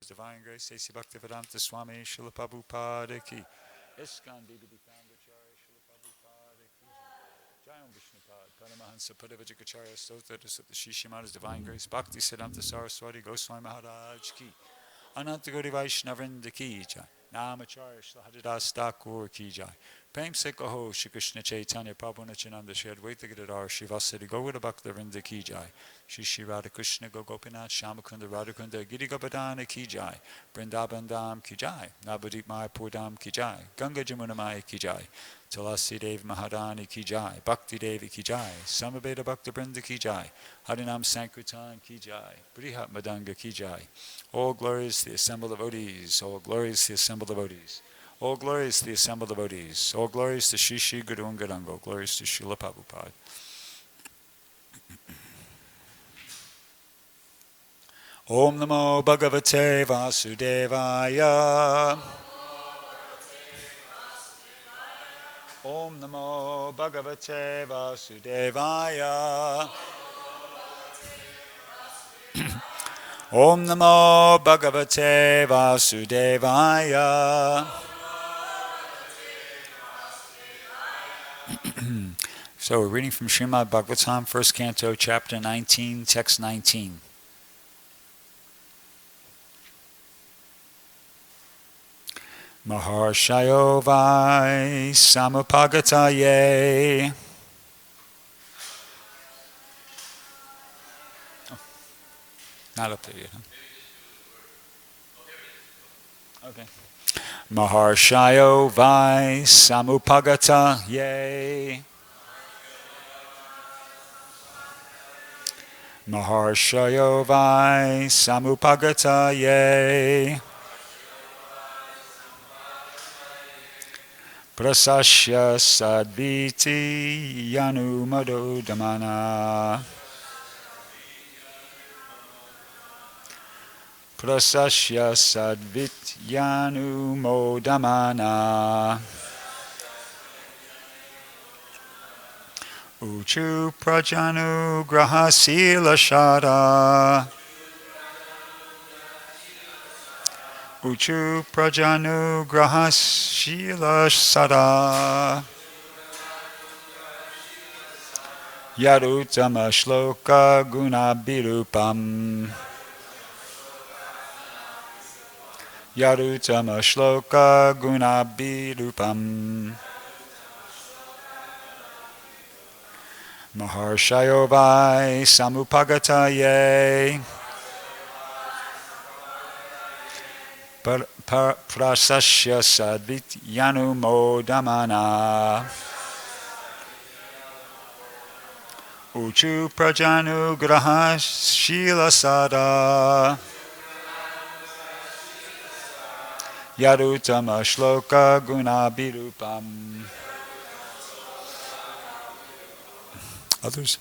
Divine Grace, A.C. Bhaktivedanta Swami, Srila Prabhupada Ki. ISKCON DVD Foundacharya, Srila Prabhupada Ki. Jayam Vishnupad, Paramahansa Padavajikacharya, Stota, Shishimada's Divine Grace, Bhakti Siddhanta Saraswati, Goswami Maharaj Ki. Ananta Gauri Vaishnavrinda Ki Jai. Namacharya Shri Haridas Thakur Ki Jai. Prem Se Kaho Shri Krishna Chaitanya Prabhu Nityananda Shri Advaita Gadadhar Shri Vasari Gaura Bhakta Vrinda Ki Jai. Shri Shri Radha Krishna Gopinath Shamakunda Radhakunda Giri Govardhana Ki Jai. Vrindavan Dham Ki Jai. Navadip Mayapur Dham Ki Jai. Ganga Jamuna Maya Ki Jai. Tulasi Dev Maharani Ki Jai. Bhakti Devi Ki Jai. Samaveda Bhakta Vrinda Ki Jai. Harinam Sankirtan Ki Jai. Brihat Madanga Ki Jai. All glories to the assembled devotees. All glories to the assembled devotees. All glories to the assembled devotees. All glories to Shri Shri Guru and Gauranga. All glories to Srila Prabhupada. Om Namo Bhagavate Vasudevaya. Om Namo Bhagavate Vasudevaya. Om Namo Bhagavate Vasudevaya. So we're reading from Srimad Bhagavatam, first canto, chapter 19, text 19. Maharshayo vai samupagataye. Not up there yet, huh? Okay. Maharshayo vai samupagataye. Maharshayo vai samupagataye. Prasasya sadviti yanumado damana. Prasasya sadvit yanumodamana. Uchu prajanu grahasila shara. Uchu prajanu grahasila sada. Yarutama shloka gunabhirupam. Yarutama shloka gunabhirupam. Maharshayo vai samupagataye. Prasasya sadvit yanumodamana. Uchu prajanu grahas shila sada. Yarutama shloka gunabhirupam. Others?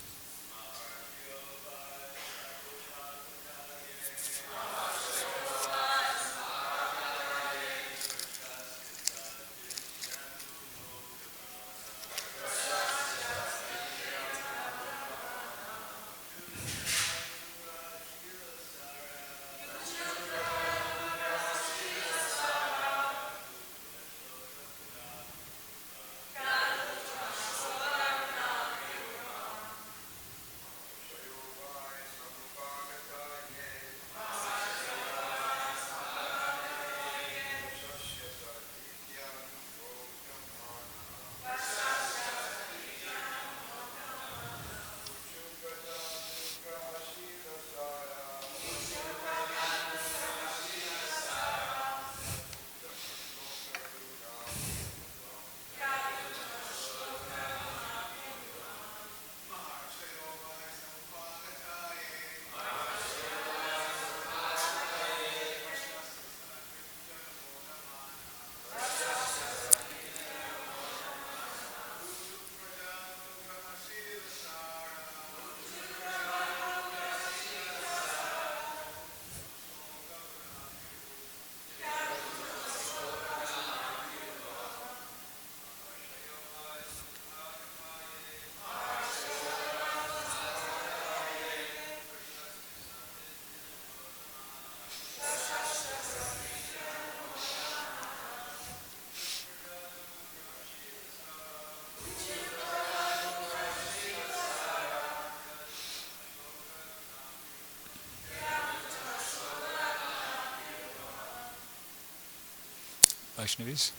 Vaishnavis?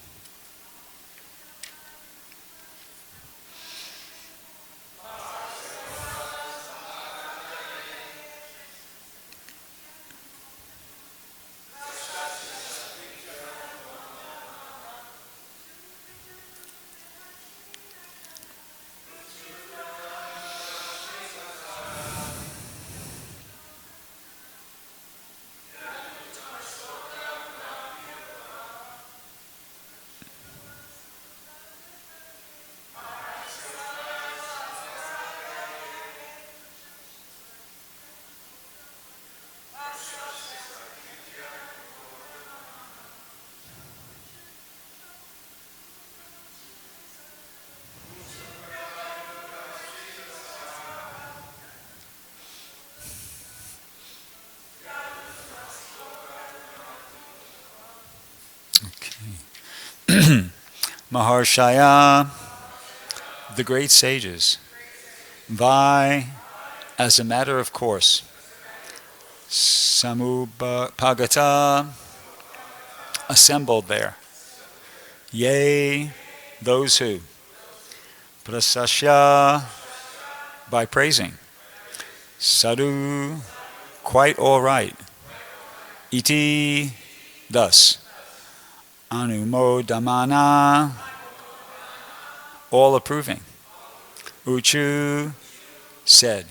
Maharshaya, the great sages, Vai, as a matter of course, Samupagata, assembled there, Yea, those who, Prasasya, by praising, Sadhu, quite all right, Iti, thus, Anumodamana, all approving, Uchu, said,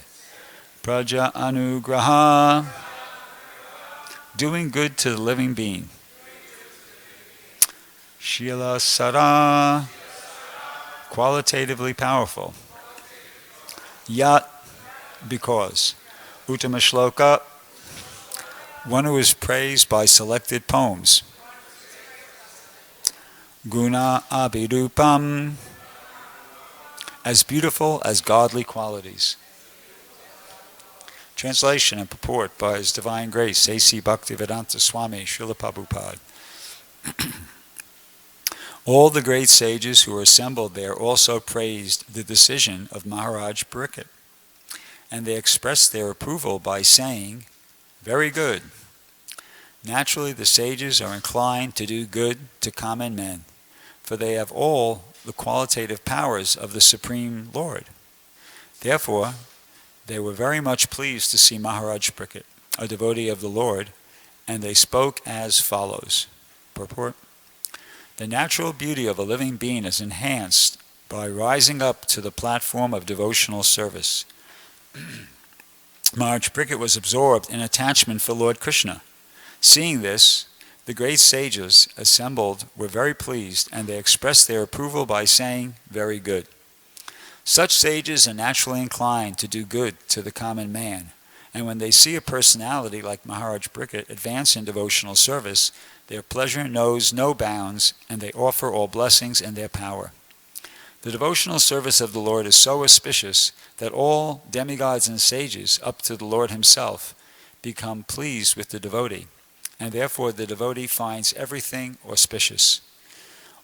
Praja Anugraha, doing good to the living being, Shila Sara, qualitatively powerful, Yat, because, Uttama Shloka, one who is praised by selected poems, Guna Abhidupam, as beautiful as godly qualities. Translation and purport by His Divine Grace, A.C. Bhaktivedanta Swami Srila Prabhupada. All the great sages who were assembled there also praised the decision of Maharaj Bhrgupati, and they expressed their approval by saying, very good. Naturally, the sages are inclined to do good to common men, for they have all the qualitative powers of the Supreme Lord. Therefore, they were very much pleased to see Maharaj Bhrgupati, a devotee of the Lord, and they spoke as follows. Purport. The natural beauty of a living being is enhanced by rising up to the platform of devotional service. Maharaj Bhrgupati was absorbed in attachment for Lord Krishna. Seeing this, the great sages assembled were very pleased, and they expressed their approval by saying, very good. Such sages are naturally inclined to do good to the common man, and when they see a personality like Maharaj Bhrgupati advance in devotional service, their pleasure knows no bounds, and they offer all blessings in their power. The devotional service of the Lord is so auspicious that all demigods and sages, up to the Lord himself, become pleased with the devotee, and therefore the devotee finds everything auspicious.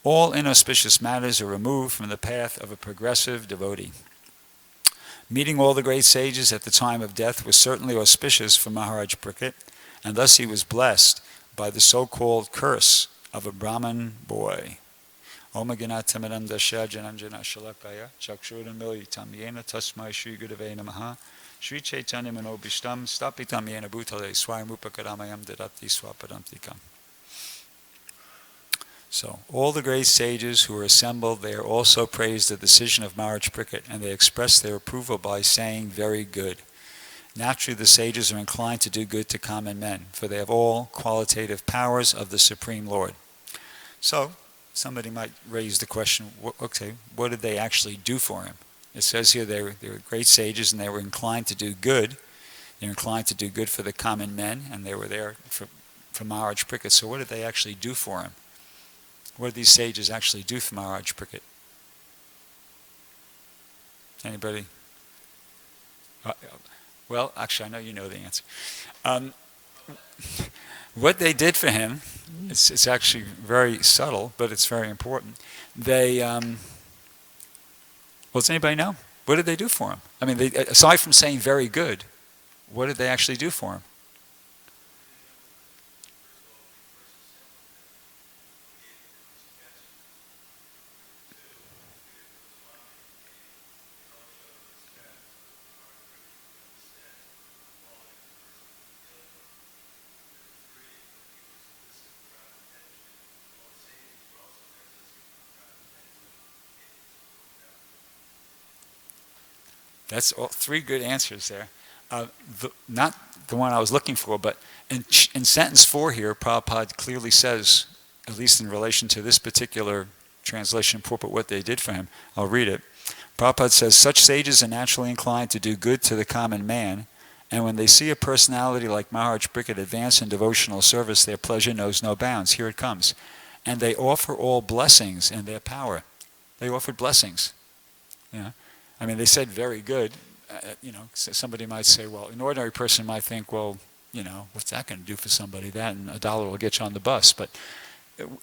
All inauspicious matters are removed from the path of a progressive devotee. Meeting all the great sages at the time of death was certainly auspicious for Maharaj Bhrgupati, and thus he was blessed by the so-called curse of a Brahmin boy. Om Ganatamaram Dasya Jananjana Shalakaya Chakshuran Militam Yena Tasmai Shri Gurave Namaha Shri Chaitanya Manobishtam Stapitam Yena Bhutale Swayamupakaramayam Dadati Swapadantikam. So, all the great sages who were assembled there also praised the decision of Maharaj Bhrgupati, and they expressed their approval by saying, very good. Naturally, the sages are inclined to do good to common men, for they have all qualitative powers of the Supreme Lord. So, somebody might raise the question, okay, what did they actually do for him? It says here they were great sages and they were inclined to do good. They were inclined to do good for the common men, and they were there for Maharaj Bhrgupati. So what did they actually do for him? What did these sages actually do for Maharaj Bhrgupati? Anybody? Well, actually, I know you know the answer. What they did for him, it's actually very subtle, but it's very important. They, well, does anybody know? What did they do for him? I mean, aside from saying very good, what did they actually do for him? That's all, three good answers there. Not the one I was looking for, but in sentence 4 here, Prabhupada clearly says, at least in relation to this particular translation purport, what they did for him. I'll read it. Prabhupada says, such sages are naturally inclined to do good to the common man, and when they see a personality like Maharaj Bhrgupati advance in devotional service, their pleasure knows no bounds. Here it comes. And they offer all blessings in their power. They offered blessings. Yeah. I mean, they said very good. Somebody might say, well, an ordinary person might think, well, what's that going to do for somebody? That and $1 will get you on the bus. But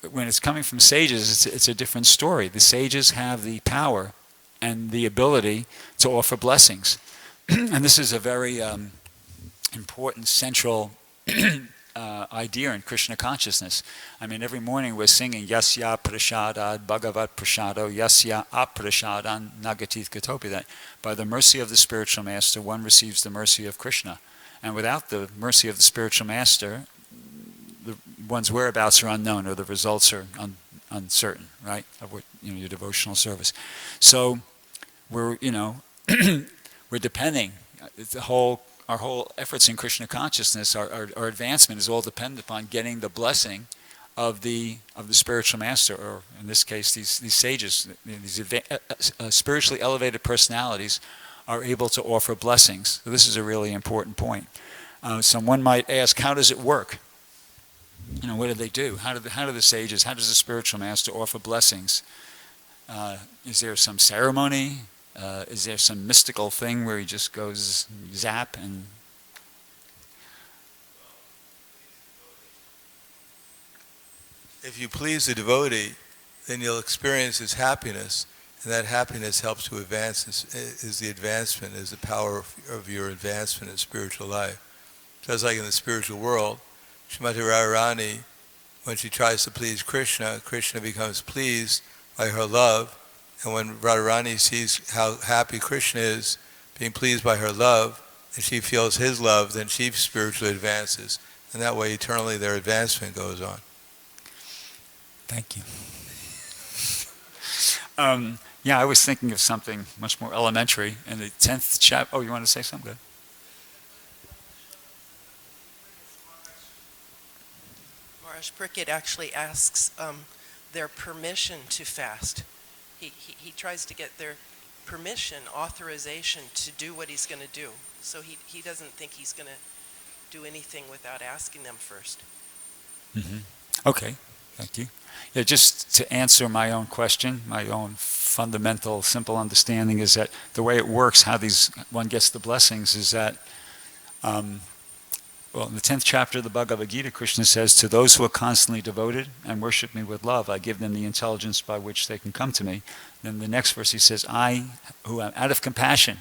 when it's coming from sages, it's a different story. The sages have the power and the ability to offer blessings. And this is a very important central idea in Krishna consciousness. I mean, every morning we're singing Yasya Prashadad Bhagavat Prashado Yasya Aprasadan Nagatith Gatopi, that by the mercy of the spiritual master one receives the mercy of Krishna. And without the mercy of the spiritual master, one's whereabouts are unknown, or the results are uncertain, right, of what, your devotional service. So we're we're depending, our whole efforts in Krishna consciousness, our advancement is all dependent upon getting the blessing of the spiritual master, or in this case, these sages, these spiritually elevated personalities are able to offer blessings. So this is a really important point. Someone might ask, how does it work? What do they do? How do the sages, how does the spiritual master offer blessings? Is there some ceremony? Is there some mystical thing where he just goes zap and... If you please the devotee, then you'll experience his happiness, and that happiness helps to advance, is the power of your advancement in spiritual life. Just like in the spiritual world, Srimati Radharani, when she tries to please Krishna, Krishna becomes pleased by her love, and when Radharani sees how happy Krishna is, being pleased by her love, and she feels his love, then she spiritually advances. And that way, eternally, their advancement goes on. Thank you. I was thinking of something much more elementary in the 10th chapter. Oh, you want to say something? Good. Maharaj Bhrgupati actually asks their permission to fast. He tries to get their permission, authorization to do what he's going to do. So he doesn't think he's going to do anything without asking them first. Mm-hmm. Okay, thank you. Yeah, just to answer my own question, my own fundamental, simple understanding is that the way it works, how one gets the blessings, is that, in the 10th chapter of the Bhagavad Gita, Krishna says, to those who are constantly devoted and worship me with love, I give them the intelligence by which they can come to me. Then the next verse he says, I, who am out of compassion,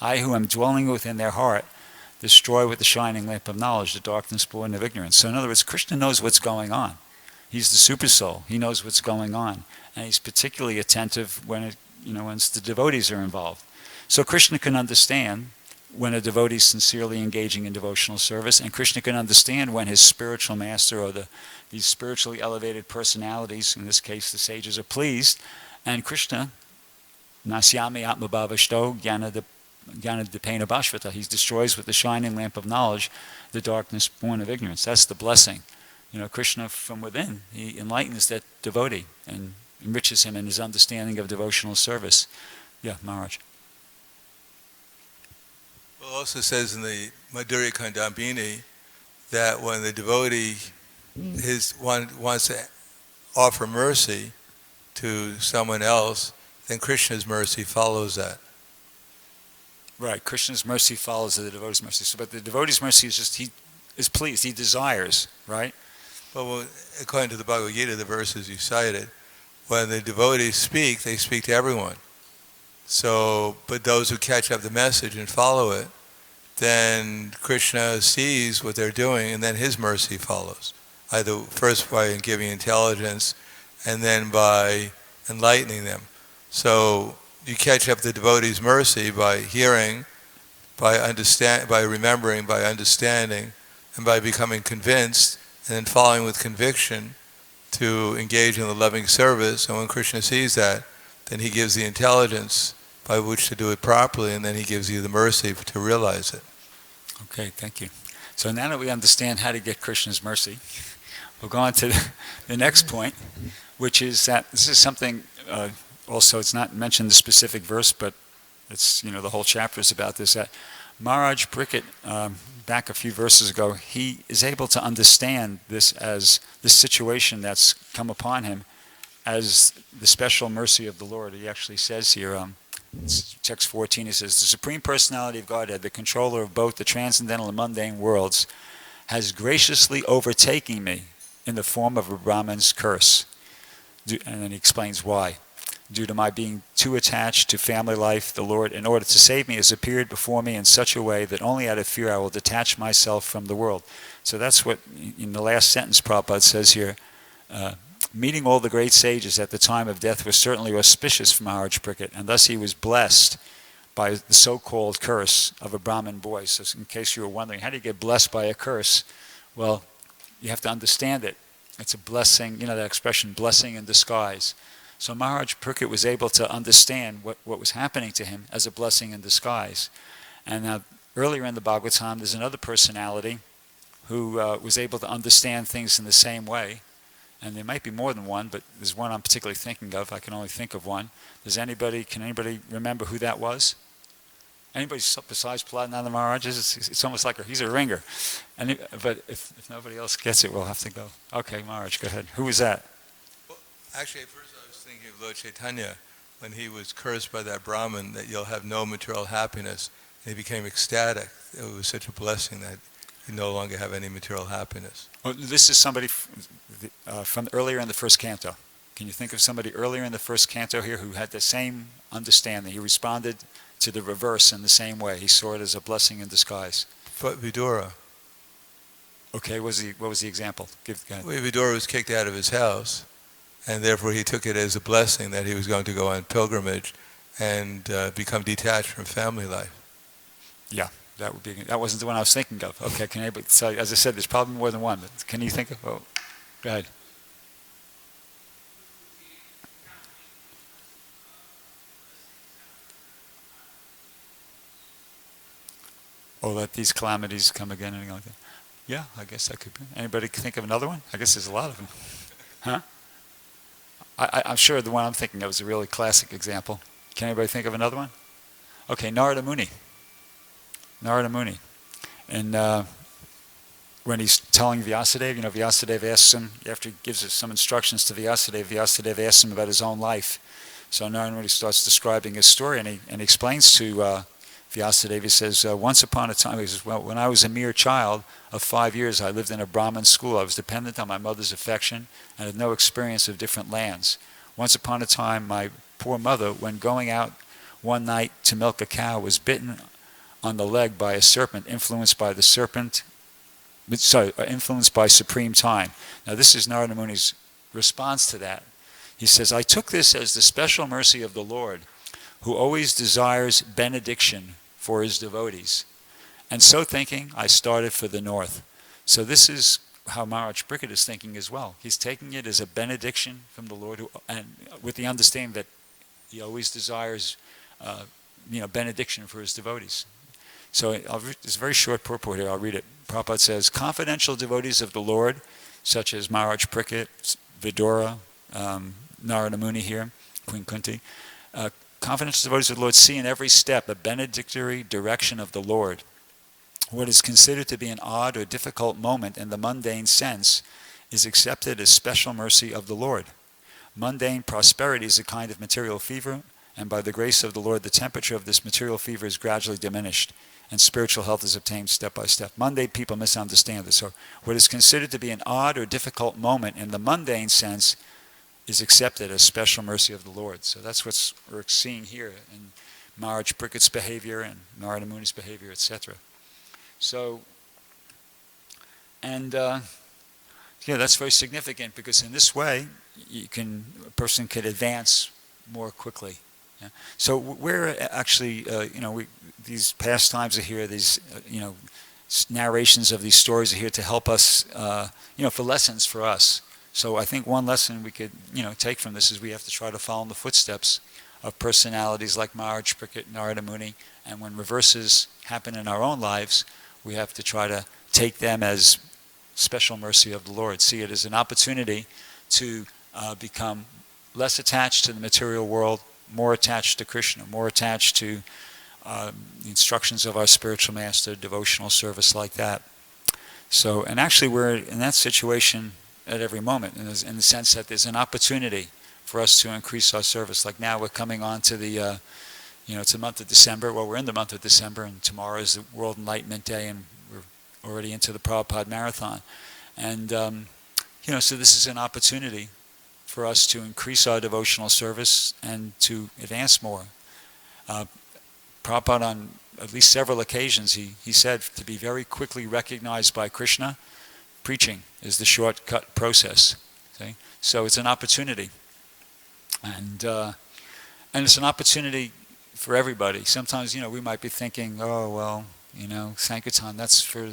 I who am dwelling within their heart, destroy with the shining lamp of knowledge the darkness born of ignorance. So in other words, Krishna knows what's going on. He's the super soul. He knows what's going on. And he's particularly attentive when the devotees are involved. So Krishna can understand when a devotee is sincerely engaging in devotional service, and Krishna can understand when his spiritual master or these spiritually elevated personalities, in this case the sages, are pleased, and Krishna, nasyami atmabhavashto jnana-dipena bhashvata, he destroys with the shining lamp of knowledge the darkness born of ignorance. That's the blessing. Krishna from within, he enlightens that devotee and enriches him in his understanding of devotional service. Yeah, Maharaj. Well, it also says in the Madhurya Kandambini that when the devotee wants to offer mercy to someone else, then Krishna's mercy follows that. Right, Krishna's mercy follows the devotee's mercy. So, but the devotee's mercy is just, he is pleased, he desires, right? Well, according to the Bhagavad Gita, the verses you cited, when the devotees speak, they speak to everyone. So, but those who catch up the message and follow it, then Krishna sees what they're doing, and then his mercy follows. Either first by giving intelligence, and then by enlightening them. So you catch up the devotee's mercy by hearing, by remembering, by understanding, and by becoming convinced, and then following with conviction to engage in the loving service. And when Krishna sees that, then he gives the intelligence by which to do it properly, and then he gives you the mercy to realize it. Okay, thank you. So now that we understand how to get Krishna's mercy, we'll go on to the next point, which is that this is something, also it's not mentioned in the specific verse, but it's, the whole chapter is about this, that Maharaj Bhrgupati, back a few verses ago, he is able to understand this as this situation that's come upon him as the special mercy of the Lord. He actually says here, text 14, he says, the Supreme Personality of Godhead, the controller of both the transcendental and mundane worlds, has graciously overtaken me in the form of a Brahman's curse. And then he explains why. Due to my being too attached to family life, the Lord, in order to save me, has appeared before me in such a way that only out of fear I will detach myself from the world. So that's what, in the last sentence, Prabhupada says here, meeting all the great sages at the time of death was certainly auspicious for Maharaj Bhrgupati, and thus he was blessed by the so-called curse of a Brahmin boy. So in case you were wondering, how do you get blessed by a curse? Well, you have to understand it. It's a blessing, that expression, blessing in disguise. So Maharaj Bhrgupati was able to understand what was happening to him as a blessing in disguise. And now, earlier in the Bhagavatam, there's another personality who was able to understand things in the same way. And there might be more than one, but there's one I'm particularly thinking of. I can only think of one. Can anybody remember who that was? Anybody besides Pladnanda Maharaj? It's almost like he's a ringer. But if nobody else gets it, we'll have to go. Okay, Maharaj, go ahead. Who was that? Well, actually, at first I was thinking of Lord Chaitanya, when he was cursed by that Brahmin that you'll have no material happiness. And he became ecstatic. It was such a blessing that you no longer have any material happiness. Well, this is somebody from earlier in the first canto. Can you think of somebody earlier in the first canto here who had the same understanding? He responded to the reverse in the same way. He saw it as a blessing in disguise. But Vidura. Okay, what was the example? Vidura was kicked out of his house, and therefore he took it as a blessing that he was going to go on pilgrimage and become detached from family life. Yeah. That wasn't the one I was thinking of. Okay, can anybody? So as I said, there's probably more than one. But can you think of? Oh, go ahead. Oh, let these calamities come again, anything like that. Yeah, I guess that could be. Anybody can think of another one? I guess there's a lot of them. Huh? I'm sure the one I'm thinking of is a really classic example. Can anybody think of another one? Okay, Narada Muni. And when he's telling Vyasadeva, Vyasadeva asks him, after he gives some instructions to Vyasadeva asks him about his own life. So Narada Muni starts describing his story, and he explains to Vyasadeva, he says, once upon a time, he says, well, when I was a mere child of 5 years, I lived in a Brahmin school. I was dependent on my mother's affection and had no experience of different lands. Once upon a time, my poor mother, when going out one night to milk a cow, was bitten on the leg by a serpent, influenced by supreme time. Now this is Narada Muni's response to that. He says, I took this as the special mercy of the Lord, who always desires benediction for his devotees. And so thinking, I started for the north. So this is how Maharaj Bhrgupati is thinking as well. He's taking it as a benediction from the Lord, and with the understanding that he always desires benediction for his devotees. So it's a very short purport here. I'll read it. Prabhupada says, confidential devotees of the Lord, such as Maharaj Bhrgupati, Vidura, Narada Muni here, Queen Kunti, confidential devotees of the Lord see in every step a benedictory direction of the Lord. What is considered to be an odd or difficult moment in the mundane sense is accepted as special mercy of the Lord. Mundane prosperity is a kind of material fever, and by the grace of the Lord, the temperature of this material fever is gradually diminished, and spiritual health is obtained step by step. Mundane people misunderstand this. So what is considered to be an odd or difficult moment in the mundane sense is accepted as special mercy of the Lord. So that's what we're seeing here in Maharaj Bhrgupati's behavior and Narada Muni's behavior, etc. So, and that's very significant, because in this way, a person can advance more quickly. Yeah. So we're actually, these pastimes are here, these, narrations of these stories are here to help us, for lessons for us. So I think one lesson we could, take from this is we have to try to follow in the footsteps of personalities like Maharaj Prakat, Narada Muni, and when reverses happen in our own lives, we have to try to take them as special mercy of the Lord, see it as an opportunity to become less attached to the material world, more attached to Krishna, more attached to the instructions of our spiritual master, devotional service like that. So, and actually we're in that situation at every moment, in the sense that there's an opportunity for us to increase our service. Like now we're coming on to the, it's the month of December. Well, we're in the month of December, and tomorrow is the World Enlightenment Day, and we're already into the Prabhupada Marathon. And, so this is an opportunity for us to increase our devotional service and to advance more. Prabhupada, on at least several occasions, he said to be very quickly recognized by Krishna, preaching is the shortcut process. See? So it's an opportunity. And it's an opportunity for everybody. Sometimes, we might be thinking, oh, well, Sankirtan, that's for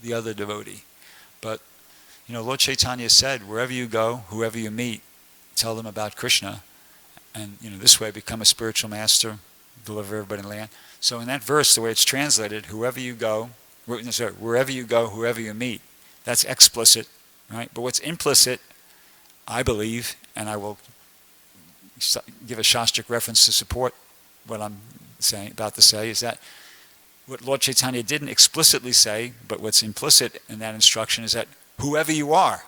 the other devotee. But, Lord Chaitanya said, wherever you go, whoever you meet, tell them about Krishna. And, this way become a spiritual master, deliver everybody in the land. So in that verse, the way it's translated, wherever you go, whoever you meet, that's explicit, right? But what's implicit, I believe, and I will give a Shastric reference to support what I'm about to say, is that what Lord Chaitanya didn't explicitly say, but what's implicit in that instruction is that whoever you are,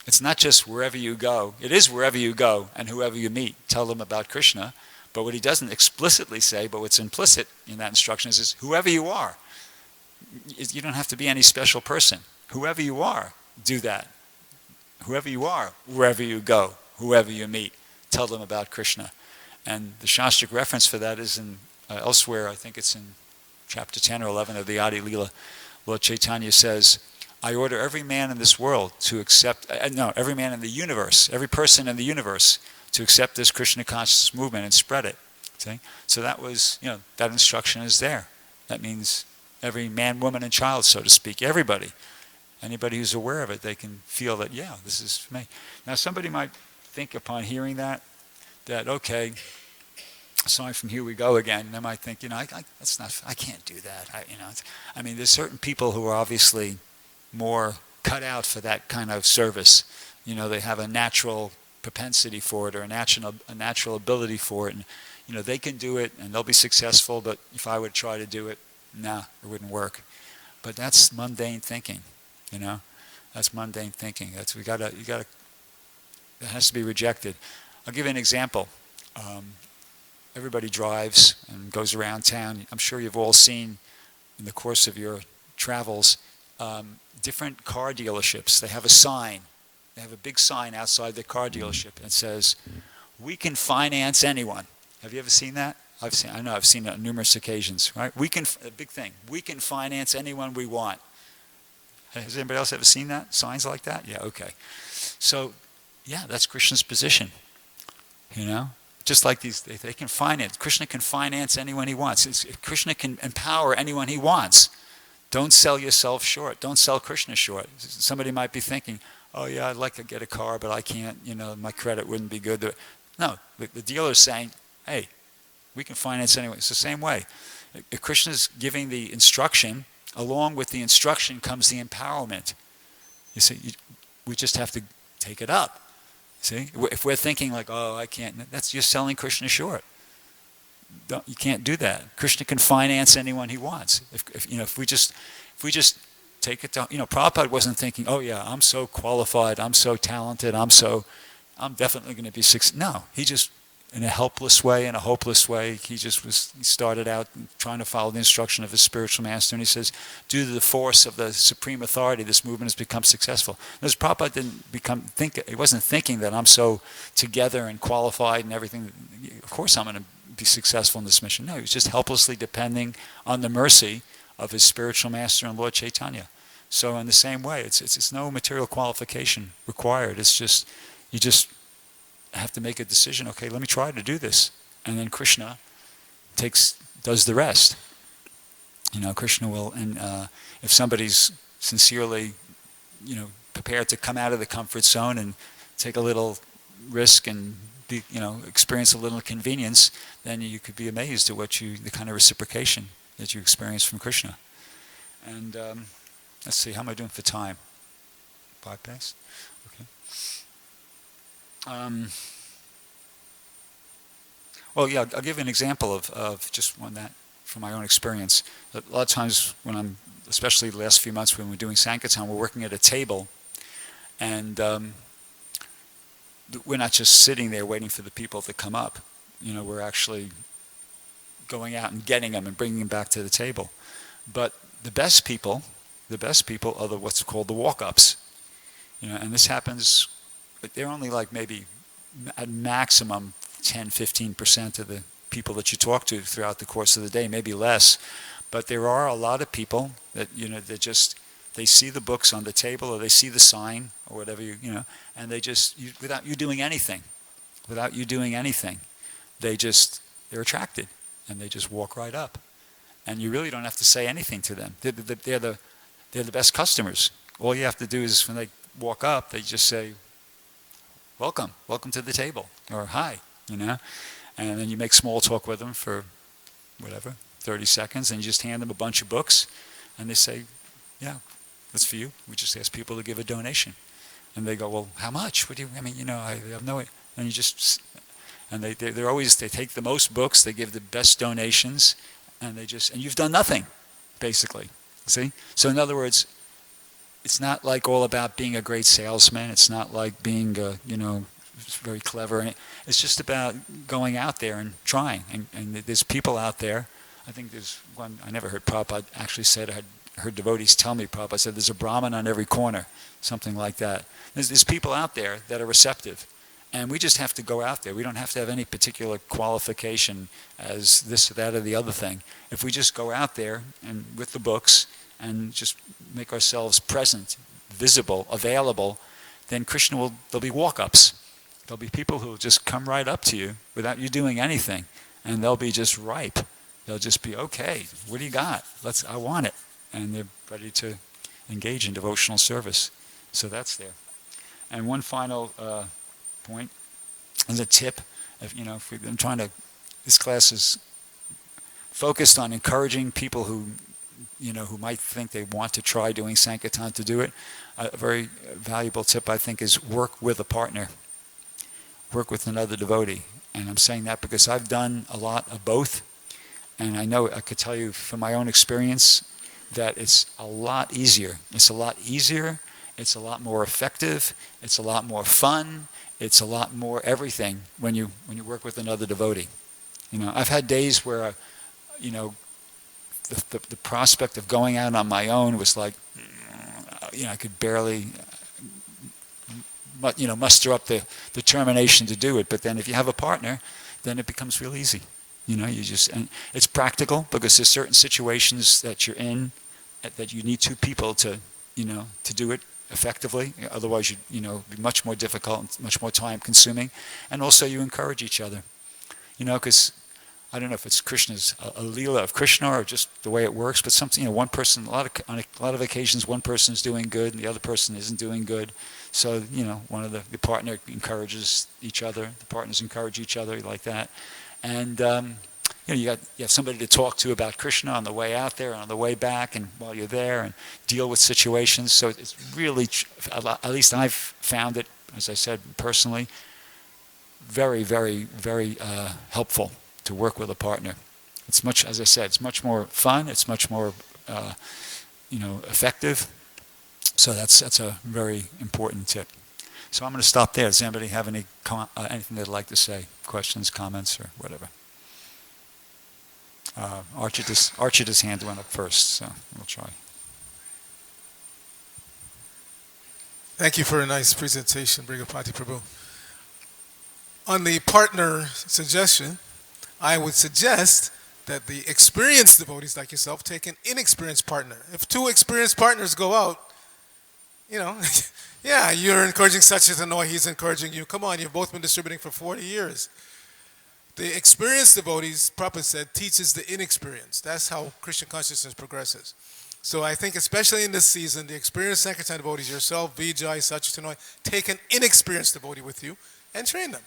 it's not just wherever you go, it is wherever you go and whoever you meet, tell them about Krishna. But what he doesn't explicitly say, but what's implicit in that instruction is whoever you are. You don't have to be any special person. Whoever you are, do that. Whoever you are, wherever you go, whoever you meet, tell them about Krishna. And the Shastric reference for that is in elsewhere, I think it's in chapter 10 or 11 of the Adi Leela. Lord Chaitanya says, I order every man in this world to accept, every man in the universe, every person in the universe to accept this Krishna consciousness movement and spread it. See? So that was, that instruction is there. That means every man, woman, and child, so to speak, everybody. Anybody who's aware of it, they can feel that, yeah, this is me. Now somebody might think upon hearing that okay, sorry, from here we go again. They might think, that's not, I can't do that. There's certain people who are obviously more cut out for that kind of service. They have a natural propensity for it or a natural ability for it, and they can do it and they'll be successful. But if I would try to do it, it wouldn't work. But that's mundane thinking. That's mundane thinking. That has to be rejected. I'll give you an example. Everybody drives and goes around town. I'm sure you've all seen in the course of your travels different car dealerships. They have a sign. They have a big sign outside the car dealership and it says, "We can finance anyone." Have you ever seen that? I've seen it on numerous occasions, right? A big thing. We can finance anyone we want. Has anybody else ever seen that? Signs like that? Yeah, okay. So, yeah, that's Krishna's position. Just like these, they can finance. Krishna can finance anyone he wants. Krishna can empower anyone he wants. Don't sell yourself short. Don't sell Krishna short. Somebody might be thinking, oh yeah, I'd like to get a car, but I can't, my credit wouldn't be good. No, the dealer's saying, hey, we can finance anyone. It's the same way. If Krishna's giving the instruction, along with the instruction comes the empowerment. You see, we just have to take it up. See, if we're thinking like, oh, I can't, you're selling Krishna short. You can't do that. Krishna can finance anyone he wants. If we just take it down, Prabhupada wasn't thinking, oh yeah, I'm so qualified, I'm so talented, I'm definitely going to be successful. No, he just, in a helpless way, in a hopeless way, he started out trying to follow the instruction of his spiritual master, and he says, due to the force of the supreme authority, this movement has become successful. Because Prabhupada he wasn't thinking that I'm so together and qualified and everything, of course I'm going to be successful in this mission. No, he was just helplessly depending on the mercy of his spiritual master and Lord Chaitanya. So in the same way, it's no material qualification required. It's just, you just have to make a decision, okay, let me try to do this. And then Krishna does the rest. Krishna will, and if somebody's sincerely, prepared to come out of the comfort zone and take a little risk and experience a little inconvenience, then you could be amazed at the kind of reciprocation that you experience from Krishna. And let's see, how am I doing for time? 5 minutes? Okay. Well, yeah, I'll give you an example of just one that from my own experience. A lot of times when especially the last few months when we're doing Sankirtan, we're working at a table, and we're not just sitting there waiting for the people to come up. We're actually going out and getting them and bringing them back to the table. But the best people are what's called the walk-ups. And this happens, they're only like maybe at maximum 10-15% of the people that you talk to throughout the course of the day, maybe less. But there are a lot of people that they see the books on the table, or they see the sign or whatever, and they just, without you doing anything, they're attracted, and they just walk right up, and you really don't have to say anything to them. They're the best customers. All you have to do is when they walk up, they just say, welcome to the table, or hi, and then you make small talk with them for whatever, 30 seconds, and you just hand them a bunch of books, and they say, yeah, that's for you. We just ask people to give a donation. And they go, well, how much? What do you, I have no, and you just, and they take the most books, they give the best donations, and you've done nothing, basically. See? So in other words, it's not like all about being a great salesman. It's not like being, very clever. It's just about going out there and trying. And there's people out there. I think there's one, I never heard Prabhupada actually say it. I had heard devotees tell me, Prabhupada said, there's a Brahmin on every corner, something like that. There's people out there that are receptive. And we just have to go out there. We don't have to have any particular qualification as this or that or the other thing. If we just go out there and with the books and just make ourselves present, visible, available, then there'll be walk-ups. There'll be people who will just come right up to you without you doing anything. And they'll be just ripe. They'll just be, okay, what do you got? I want it. And they're ready to engage in devotional service. So that's there. And one final point as a tip, this class is focused on encouraging people who might think they want to try doing Sankirtan to do it. A very valuable tip, I think, is work with a partner. Work with another devotee. And I'm saying that because I've done a lot of both. And I know I could tell you from my own experience that it's a lot easier. It's a lot easier. It's a lot more effective. It's a lot more fun. It's a lot more everything when you work with another devotee. I've had days where, the prospect of going out on my own was like, I could barely, muster up the determination to do it. But then if you have a partner, then it becomes real easy. And it's practical because there's certain situations that you're in that you need two people to do it effectively. Otherwise, be much more difficult and much more time consuming. And also you encourage each other. Because I don't know if it's Krishna's a leela of Krishna or just the way it works, but something, one person, on a lot of occasions, one person is doing good and the other person isn't doing good. So, one of the partner encourages each other, the partners encourage each other like that. And, you have somebody to talk to about Krishna on the way out there and on the way back and while you're there and deal with situations. So it's really, at least I've found it, as I said personally, very, very, very helpful to work with a partner. It's much, as I said, it's much more fun. It's much more, effective. So that's a very important tip. So I'm going to stop there. Does anybody have anything they'd like to say? Questions, comments, or whatever? Archita's hand went up first, so we'll try. Thank you for a nice presentation, Bhrgupati Prabhu. On the partner suggestion, I would suggest that the experienced devotees like yourself take an inexperienced partner. If two experienced partners go out, yeah, you're encouraging Satchitananda, he's encouraging you. Come on, you've both been distributing for 40 years. The experienced devotees, Prabhupada said, teaches the inexperienced. That's how Christian consciousness progresses. So I think especially in this season, the experienced Sankirtan devotees, yourself, Vijay, Satchitananda, take an inexperienced devotee with you and train them.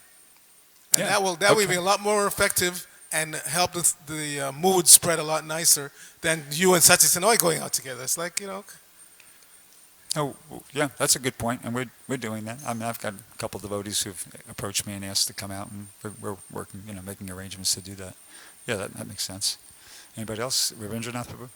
And Yeah, that will okay. be a lot more effective and help the mood spread a lot nicer than you and Sachisanoi going out together. It's like, Oh, yeah, that's a good point, and we're doing that. I mean, I've got a couple of devotees who've approached me and asked to come out, and we're working, making arrangements to do that. Yeah, that makes sense. Anybody else? Ravindranath Prabhu?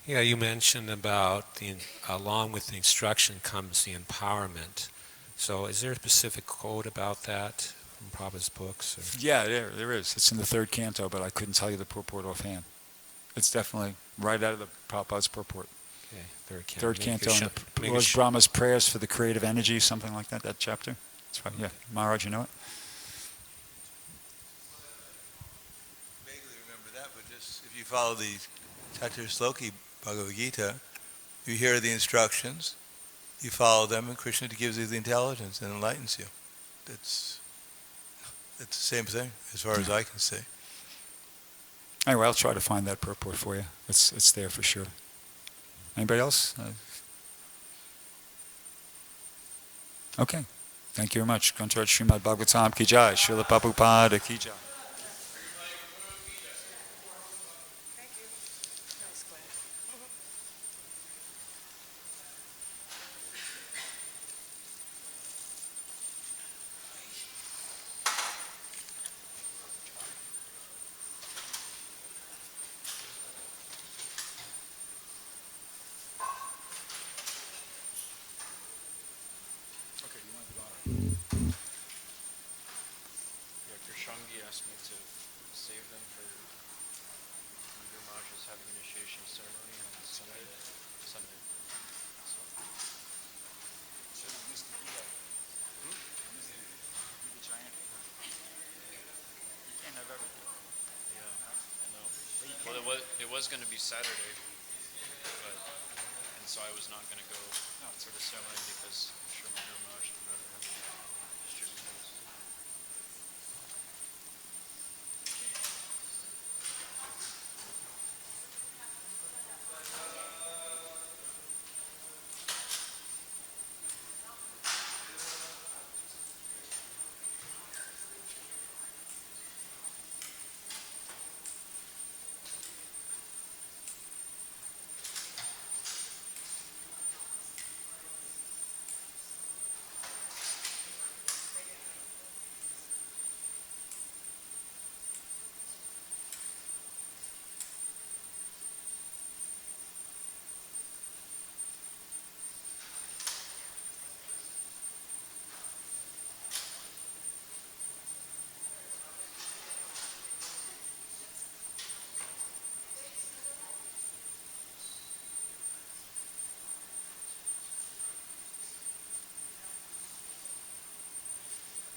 Yeah, you mentioned about along with the instruction comes the empowerment. So is there a specific quote about that from Prabhupada's books? Or? Yeah, there is. It's in the third canto, but I couldn't tell you the purport offhand. It's definitely right out of the Prabhupada's purport. Okay, third canto. Third canto, and the Lord Brahma's prayers for the creative energy, something like that chapter. That's right, yeah. Maharaj, you know it? Vaguely remember that, but just if you follow the Chatur Bhagavad Gita, you hear the instructions, you follow them, and Krishna gives you the intelligence and enlightens you. It's the same thing, as far as I can see. Anyway, I'll try to find that purport for you. It's there for sure. Anybody else? Okay. Thank you very much. Grantaraj Srimad Bhagavatam ki jai. Srila Prabhupada ki jai. Yeah, Krishangi asked me to save them for Guru Maharaj is having initiation ceremony on Sunday. So. Yeah, I know. Well, it was going to be Saturday, and so I was not going to go to the ceremony because I'm sure my Guru Maharaj would rather have it.